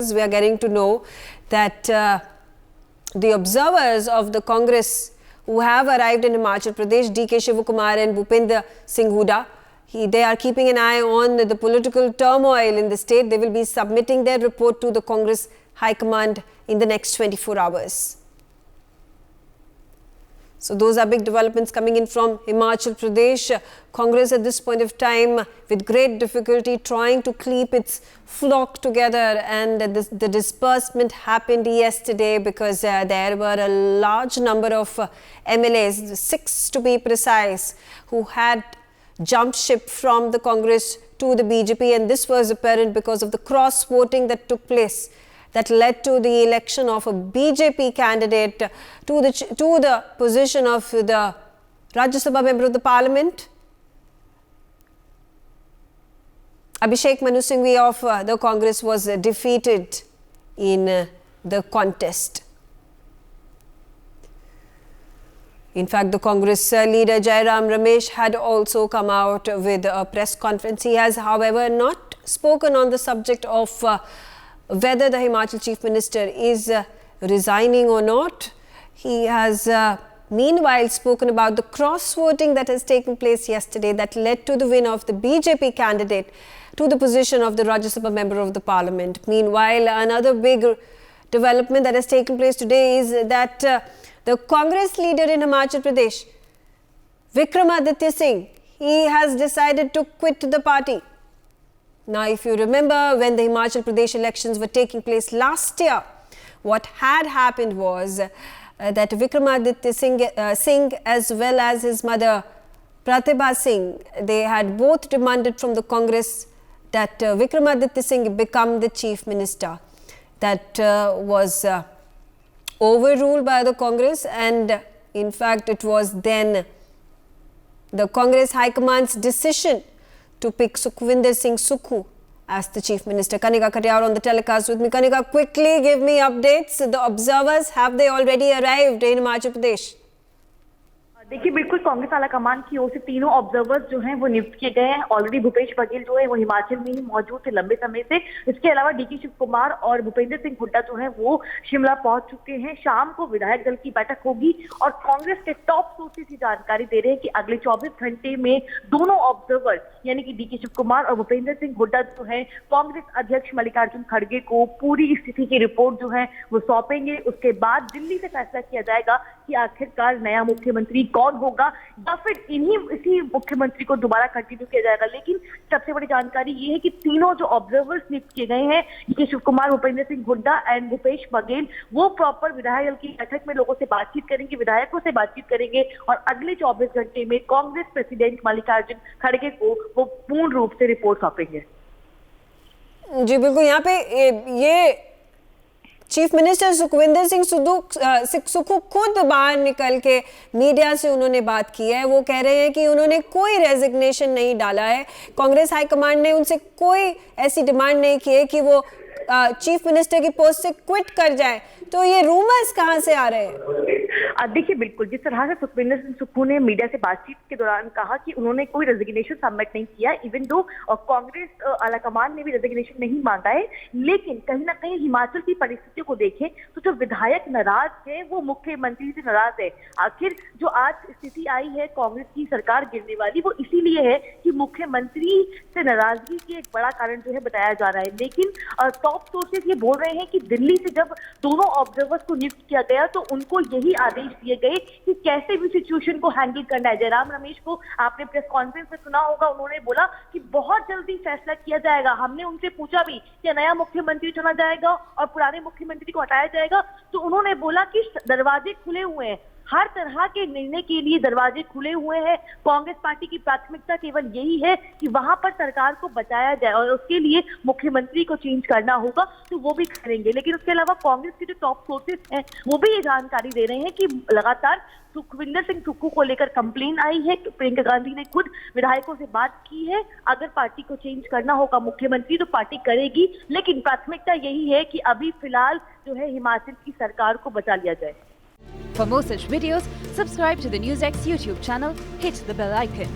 observers, we are getting to know that the observers of the Congress who have arrived in Himachal Pradesh, D.K. Shivakumar and Bhupender Singh Hooda, they are keeping an eye on the political turmoil in the state. They will be submitting their report to the Congress High Command in the next 24 hours. So those are big developments coming in from Himachal Pradesh. Congress at this point of time with great difficulty trying to keep its flock together, and the disbursement happened yesterday because there were a large number of MLAs, 6 to be precise, who had jumped ship from the Congress to the BJP, and this was apparent because of the cross voting that took place that led to the election of a BJP candidate to the position of the Rajya Sabha member of the Parliament. Abhishek Manu Singhvi of the Congress was defeated in the contest. In fact, the Congress leader Jairam Ramesh had also come out with a press conference. He has, however, not spoken on the subject of whether the Himachal Chief Minister is resigning or not. He has meanwhile spoken about the cross-voting that has taken place yesterday that led to the win of the BJP candidate to the position of the Rajya Sabha member of the Parliament. Meanwhile, another big development that has taken place today is that the Congress leader in Himachal Pradesh, Vikramaditya Singh, he has decided to quit the party. Now, if you remember, when the Himachal Pradesh elections were taking place last year, what had happened was that Vikramaditya Singh as well as his mother Pratibha Singh, they had both demanded from the Congress that Vikramaditya Singh become the Chief Minister. That was overruled by the Congress, and in fact it was then the Congress High Command's decision to pick Sukhwinder Singh Sukhu as the Chief Minister. Kanika Katiyar on the telecast with me. Kanika, quickly give me updates. The observers, have they already arrived in Himachal Pradesh? देखिए, बिल्कुल कांग्रेस आला कमान की ओर से तीनों observers जो हैं वो नियुक्त किए गए हैं। ऑलरेडी भूपेश बघेल जो है वो हिमाचल में ही मौजूद थे लंबे समय से। इसके अलावा डीके शिव कुमार और भूपेंद्र सिंह हुड्डा जो है वो शिमला पहुंच चुके हैं। शाम को विधायक दल की बैठक होगी और कांग्रेस के टॉप सोर्सेस ही जानकारी दे रहे हैं कि अगले 24 घंटे में दोनों ऑब्जर्वर यानी कि डीके शिव कुमार और भूपेंद्र सिंह हुड्डा जो है कांग्रेस अध्यक्ष मल्लिकार्जुन खड़गे को पूरी स्थिति की रिपोर्ट जो है वो सौंपेंगे। उसके बाद दिल्ली से फैसला किया जाएगा कि आखिरकार नया मुख्यमंत्री कौन होगा या फिर इसी मुख्यमंत्री को दोबारा कंटिन्यू किया जाएगा। लेकिन सबसे बड़ी जानकारी ये है कि तीनों जो ऑब्जर्वर्स नियुक्त किए गए हैं, डीके शिव कुमार, भूपेंद्र सिंह हुड्डा एंड भूपेश बघेल, वो प्रॉपर विधायक दल की बैठक में लोगों से बातचीत करेंगे, विधायकों से बातचीत करेंगे और अगले 24 घंटे में कांग्रेस प्रेसिडेंट मल्लिकार्जुन खड़गे को वो पूर्ण रूप से रिपोर्ट सौंपेंगे। जी बिल्कुल, यहाँ पे ये चीफ मिनिस्टर सुखविंदर सिंह सुक्खू खुद बाहर निकल के मीडिया से उन्होंने बात की है। वो कह रहे हैं कि उन्होंने कोई रेजिग्नेशन नहीं डाला है, कांग्रेस हाईकमांड ने उनसे कोई ऐसी डिमांड नहीं की है कि वो चीफ मिनिस्टर की पोस्ट से क्विट कर जाए। तो ये रूमर्स कहाँ से आ रहे हैं? देखिए, बिल्कुल जिस तरह से सुखविंदर सिंह सुक्खू ने मीडिया से बातचीत के दौरान कहा कि उन्होंने कोई रेजिग्नेशन सबमिट नहीं किया, इवन दो कांग्रेस आलाकमान ने भी रेजिग्नेशन नहीं मांगा है, लेकिन कहीं ना कहीं हिमाचल की परिस्थितियों को देखें तो जो विधायक नाराज है वो मुख्यमंत्री से नाराज है। आखिर जो आज स्थिति आई है कांग्रेस की सरकार गिरने वाली, वो इसीलिए है कि मुख्यमंत्री से नाराजगी की एक बड़ा कारण जो है बताया जा रहा है। लेकिन टॉप सोर्सेज ये बोल रहे हैं कि दिल्ली से जब दोनों ऑब्जर्वर्स को नियुक्त किया गया तो उनको यही आदेश दिए गए कि कैसे भी सिचुएशन को हैंडल करना है। जयराम रमेश को आपने प्रेस कॉन्फ्रेंस में सुना होगा, उन्होंने बोला कि बहुत जल्दी फैसला किया जाएगा। हमने उनसे पूछा भी कि नया मुख्यमंत्री चुना जाएगा और पुराने मुख्यमंत्री को हटाया जाएगा, तो उन्होंने बोला कि दरवाजे खुले हुए हैं, हर तरह के निर्णय के लिए दरवाजे खुले हुए हैं। कांग्रेस पार्टी की प्राथमिकता केवल यही है कि वहां पर सरकार को बचाया जाए और उसके लिए मुख्यमंत्री को चेंज करना होगा तो वो भी करेंगे। लेकिन उसके अलावा कांग्रेस के जो टॉप सोर्सेस हैं वो भी ये जानकारी दे रहे हैं कि लगातार सुखविंदर सिंह सुक्खू को लेकर कंप्लेन आई है। प्रियंका गांधी ने खुद विधायकों से बात की है, अगर पार्टी को चेंज करना होगा मुख्यमंत्री तो पार्टी करेगी, लेकिन प्राथमिकता यही है कि अभी फिलहाल जो है हिमाचल की सरकार को बचा लिया जाए। For more such videos, subscribe to the NewsX YouTube channel, hit the bell icon.